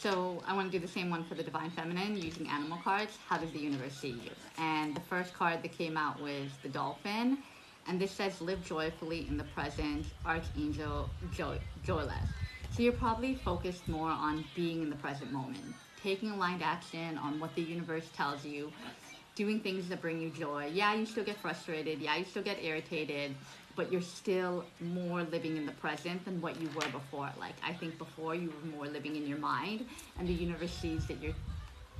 So I want to do the same one for the Divine Feminine using animal cards. How does the universe see you? And the first card that came out was the Dolphin. And this says, live joyfully in the present, Archangel Joyless. So you're probably focused more on being in the present moment, taking aligned action on what the universe tells you, doing things that bring you joy. Yeah, you still get frustrated. Yeah, you still get irritated, but you're still more living in the present than what you were before. Like, I think before you were more living in your mind, and the universe sees that you're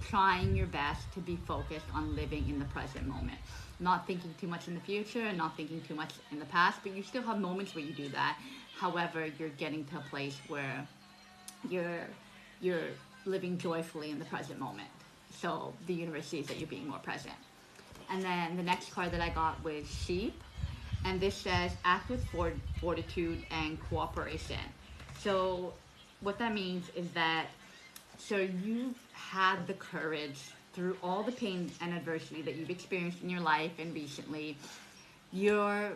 trying your best to be focused on living in the present moment. Not thinking too much in the future and not thinking too much in the past, but you still have moments where you do that. However, you're getting to a place where you're you're living joyfully in the present moment. So the universe sees that you're being more present. And then the next card that I got was Sheep, and this says act with fortitude and cooperation. So what that means is that so you've had the courage through all the pain and adversity that you've experienced in your life and recently. You're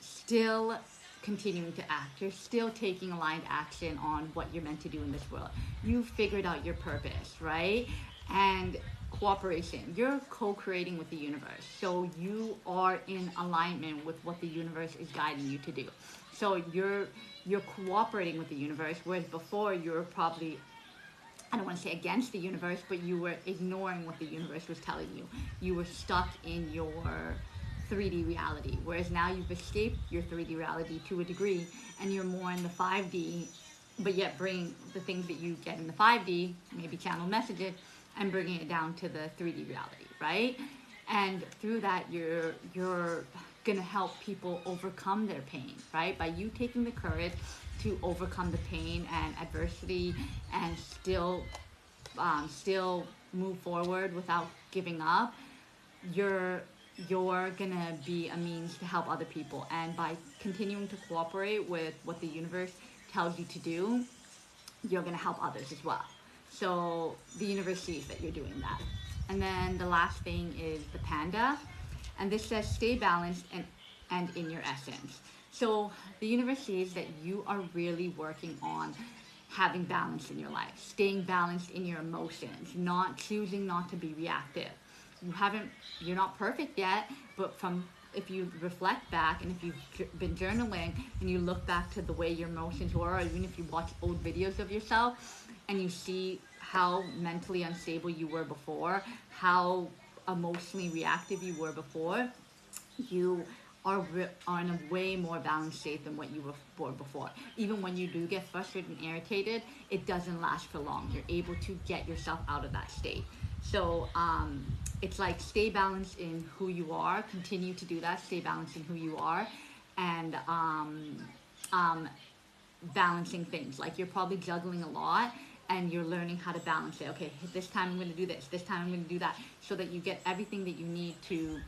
still continuing to act. You're still taking aligned action on what you're meant to do in this world. You've figured out your purpose, right? And cooperation. You're co-creating with the universe. So you are in alignment with what the universe is guiding you to do. So you're cooperating with the universe, whereas before you were probably, I don't want to say against the universe, but you were ignoring what the universe was telling you. You were stuck in your 3D reality, whereas now you've escaped your 3D reality to a degree and you're more in the 5D, but yet bring the things that you get in the 5D, maybe channel messages, and bringing it down to the 3D reality, right? And through that, you're gonna help people overcome their pain, right? By you taking the courage to overcome the pain and adversity and still move forward without giving up, you're gonna be a means to help other people. And by continuing to cooperate with what the universe tells you to do, you're gonna help others as well. So the universe sees that you're doing that. And then the last thing is the panda. And this says stay balanced and in your essence. So the universe sees that you are really working on having balance in your life, staying balanced in your emotions, not choosing not to be reactive. You're not perfect yet, but from if you reflect back and if you've been journaling and you look back to the way your emotions were, or even if you watch old videos of yourself and you see how mentally unstable you were before, how emotionally reactive you were before, you are in a way more balanced state than what you were before. Even when you do get frustrated and irritated, it doesn't last for long. You're able to get yourself out of that state. So it's like stay balanced in who you are. Continue to do that. Stay balanced in who you are, and balancing things. Like you're probably juggling a lot, and you're learning how to balance it. Okay, this time I'm going to do this. This time I'm going to do that, so that you get everything that you need to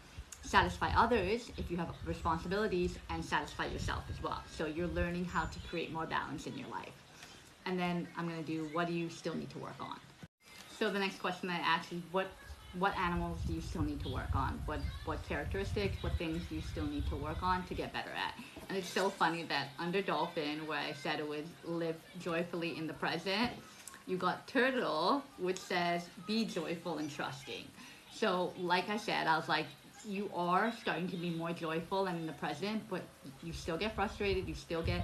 satisfy others if you have responsibilities and satisfy yourself as well. So you're learning how to create more balance in your life. And then I'm going to do what do you still need to work on. So the next question I asked is what animals do you still need to work on? What characteristics, what things do you still need to work on to get better at? And it's so funny that under dolphin, where I said it was live joyfully in the present, you got turtle, which says be joyful and trusting. So like I said, I was like, you are starting to be more joyful and in the present, but you still get frustrated, you still get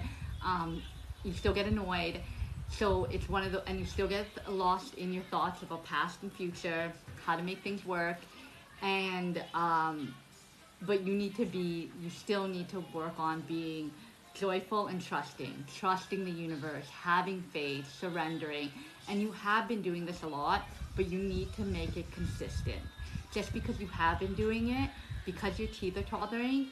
annoyed. So it's one of the, and you still get lost in your thoughts about past and future, how to make things work, and but you still need to work on being joyful and trusting the universe, having faith, surrendering, and you have been doing this a lot, but you need to make it consistent. Just because you have been doing it, because your teeth are tottering,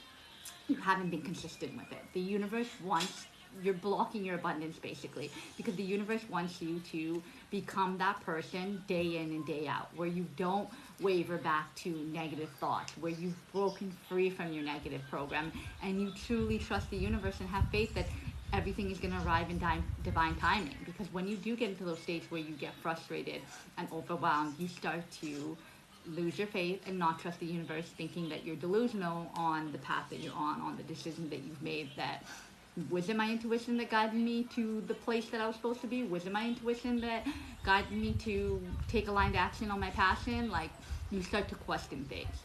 you haven't been consistent with it. The universe wants, you're blocking your abundance basically, because the universe wants you to become that person day in and day out, where you don't waver back to negative thoughts, where you've broken free from your negative program and you truly trust the universe and have faith that everything is going to arrive in divine timing. Because when you do get into those states where you get frustrated and overwhelmed, you start to lose your faith and not trust the universe, thinking that you're delusional on the path that you're on the decision that you've made, that Was it my intuition that guided me to the place that I was supposed to be? Was it my intuition that guided me to take aligned action on my passion? Like, you start to question things.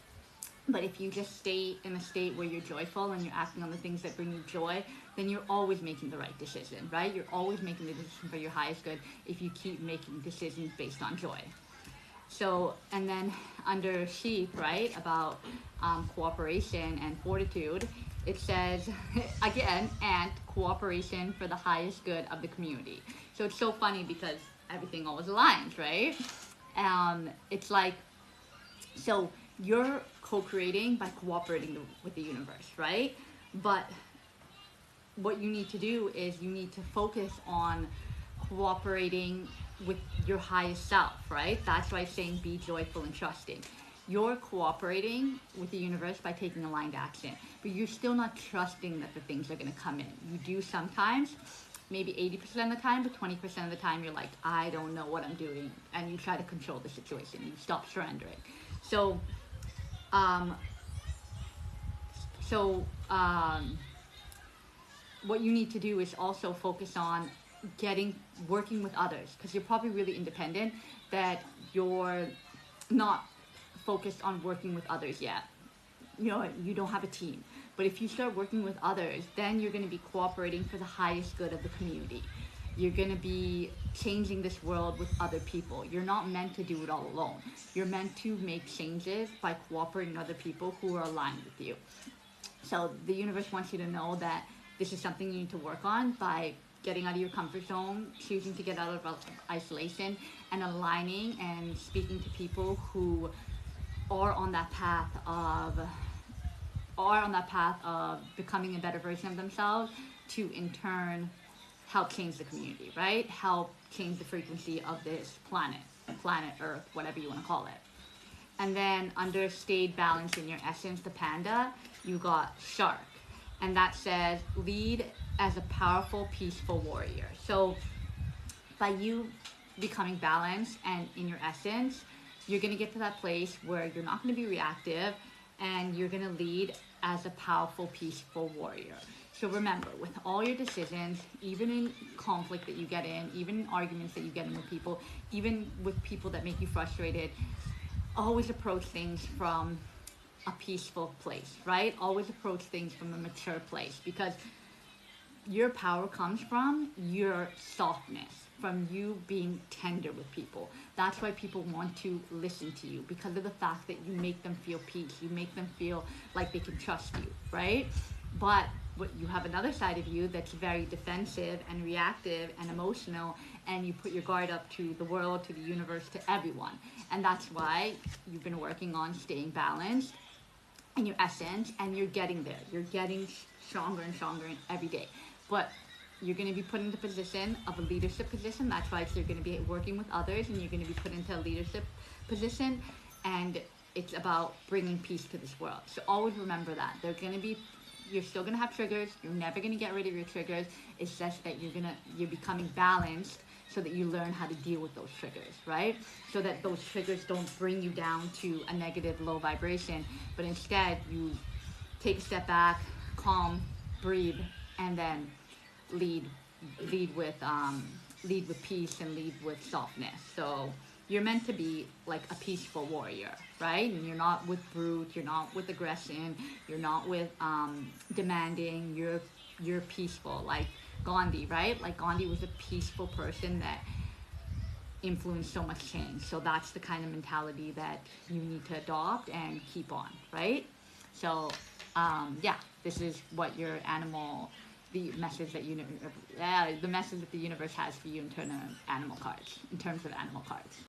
But if you just stay in a state where you're joyful and you're acting on the things that bring you joy, then you're always making the right decision, right? You're always making the decision for your highest good if you keep making decisions based on joy. So, and then under sheep, right, about cooperation and fortitude, it says, again, and cooperation for the highest good of the community. So it's so funny because everything always aligns, right? It's like, so you're co-creating by cooperating with the universe, right? But what you need to do is you need to focus on cooperating with your highest self, right? That's why I'm saying be joyful and trusting. You're cooperating with the universe by taking aligned action, but you're still not trusting that the things are going to come in. You do sometimes, maybe 80% of the time, but 20% of the time you're like, I don't know what I'm doing, and you try to control the situation. You stop surrendering. So, what you need to do is also focus on working with others, because you're probably really independent, that you're not focused on working with others yet. You know, you don't have a team. But if you start working with others, then you're going to be cooperating for the highest good of the community. You're going to be changing this world with other people. You're not meant to do it all alone. You're meant to make changes by cooperating with other people who are aligned with you. So the universe wants you to know that this is something you need to work on by getting out of your comfort zone, choosing to get out of isolation, and aligning and speaking to people who are on that path of becoming a better version of themselves, to in turn help change the community, right? Help change the frequency of this planet Earth, whatever you want to call it. And then under stayed balance in your essence, the panda, you got shark. And that says lead as a powerful, peaceful warrior. So by you becoming balanced and in your essence, you're going to get to that place where you're not going to be reactive, and you're going to lead as a powerful, peaceful warrior. So remember, with all your decisions, even in conflict that you get in, even in arguments that you get in with people, even with people that make you frustrated, always approach things from a peaceful place, right? Always approach things from a mature place, because your power comes from your softness, from you being tender with people. That's why people want to listen to you, because of the fact that you make them feel peace. You make them feel like they can trust you, right? But you have another side of you that's very defensive and reactive and emotional, and you put your guard up to the world, to the universe, to everyone. And that's why you've been working on staying balanced in your essence, and you're getting there. You're getting stronger and stronger every day. But you're going to be put into a position of a leadership position. That's why you're going to be working with others, and you're going to be put into a leadership position, and it's about bringing peace to this world. So always remember that. You're still going to have triggers. You're never going to get rid of your triggers. It's just that you're becoming balanced, so that you learn how to deal with those triggers, right? So that those triggers don't bring you down to a negative, low vibration, but instead you take a step back, calm, breathe, and then lead with peace and lead with softness. So you're meant to be like a peaceful warrior, right? And you're not with brute, you're not with aggression, you're not with demanding. You're peaceful, like Gandhi, right? Like Gandhi was a peaceful person that influenced so much change. So that's the kind of mentality that you need to adopt and keep on, right? So this is what the message that the universe has for you in terms of animal cards.